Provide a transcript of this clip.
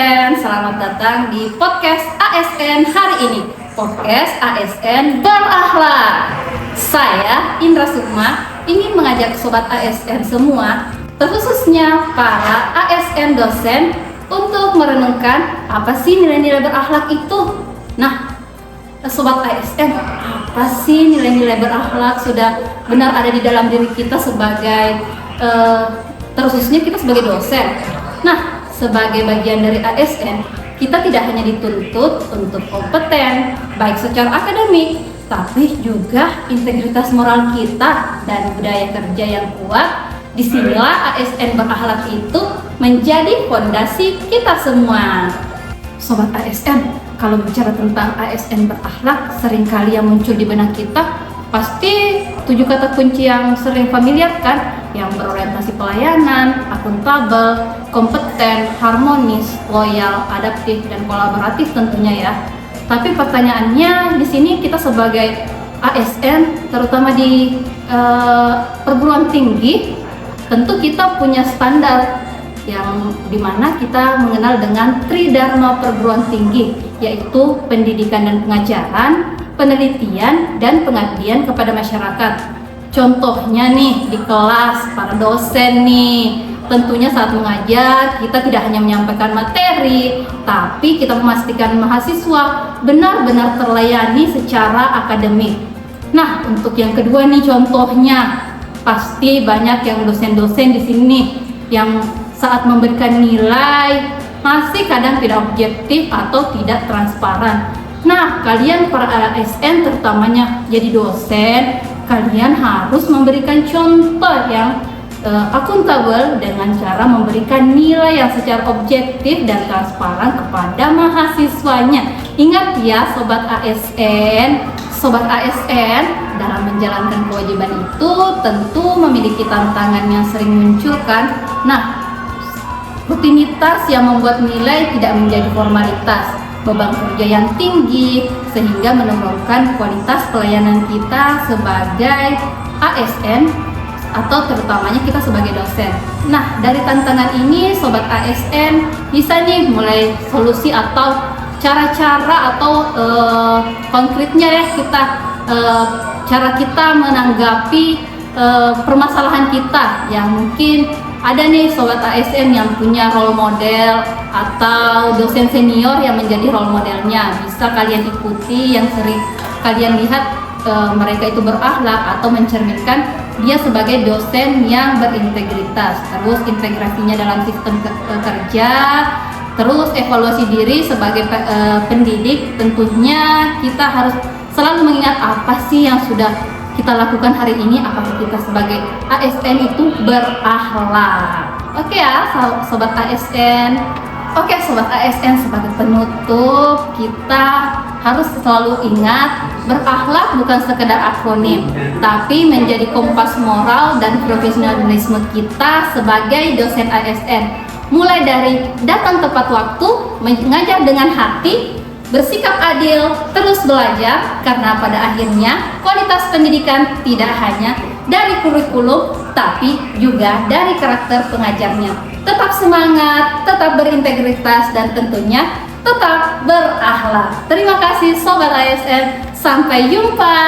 ASN, selamat datang di podcast ASN hari ini. Podcast ASN berakhlak. Saya Indra Sukma ingin mengajak sobat ASN semua, terkhususnya para ASN dosen, untuk merenungkan apa sih nilai-nilai berakhlak itu. Nah, sobat ASN, apa sih nilai-nilai berakhlak sudah benar ada di dalam diri kita sebagai terkhususnya kita sebagai dosen. Nah, sebagai bagian dari ASN, kita tidak hanya dituntut untuk kompeten, baik secara akademik, tapi juga integritas moral kita dan budaya kerja yang kuat. Disinilah ASN berakhlak itu menjadi fondasi kita semua. Sobat ASN, kalau bicara tentang ASN berakhlak, seringkali yang muncul di benak kita pasti 7 kata kunci yang sering familiar kan, yang berorientasi pelayanan, akuntabel, kompeten, harmonis, loyal, adaptif, dan kolaboratif tentunya ya. Tapi pertanyaannya di sini kita sebagai ASN, terutama di perguruan tinggi, tentu kita punya standar yang dimana kita mengenal dengan Tridharma perguruan tinggi, yaitu pendidikan dan pengajaran, penelitian, dan pengabdian kepada masyarakat. Contohnya nih di kelas, para dosen nih, tentunya saat mengajar kita tidak hanya menyampaikan materi, tapi kita memastikan mahasiswa benar-benar terlayani secara akademik. Nah, untuk yang kedua nih contohnya, pasti banyak yang dosen-dosen di sini yang saat memberikan nilai masih kadang tidak objektif atau tidak transparan. Nah, kalian para ASN terutamanya jadi dosen, kalian harus memberikan contoh yang akuntabel dengan cara memberikan nilai yang secara objektif dan transparan kepada mahasiswanya. Ingat ya Sobat ASN, dalam menjalankan kewajiban itu tentu memiliki tantangan yang sering muncul kan. Nah, rutinitas yang membuat nilai tidak menjadi formalitas, beban kerja yang tinggi, sehingga menurunkan kualitas pelayanan kita sebagai ASN atau terutamanya kita sebagai dosen. Nah, dari tantangan ini Sobat ASN bisa nih mulai solusi atau cara-cara atau konkretnya ya kita cara kita menanggapi permasalahan kita yang mungkin ada nih Sobat ASN yang punya role model atau dosen senior yang menjadi role modelnya. Bisa kalian ikuti, yang sering kalian lihat mereka itu berakhlak atau mencerminkan dia sebagai dosen yang berintegritas. Terus integrasinya dalam sistem kerja, terus evaluasi diri sebagai pendidik. Tentunya kita harus selalu mengingat apa sih yang sudah kita lakukan hari ini, apakah kita sebagai ASN itu berakhlak. Oke ya Sobat ASN. Oke Sobat ASN, sebagai penutup kita harus selalu ingat, berakhlak bukan sekedar akronim, tapi menjadi kompas moral dan profesionalisme kita sebagai dosen ASN. Mulai dari datang tepat waktu, mengajar dengan hati, bersikap adil, terus belajar, karena pada akhirnya kualitas pendidikan tidak hanya dari kurikulum, tapi juga dari karakter pengajarnya. Tetap semangat, tetap berintegritas, dan tentunya tetap berakhlak. Terima kasih Sobat ASN, sampai jumpa.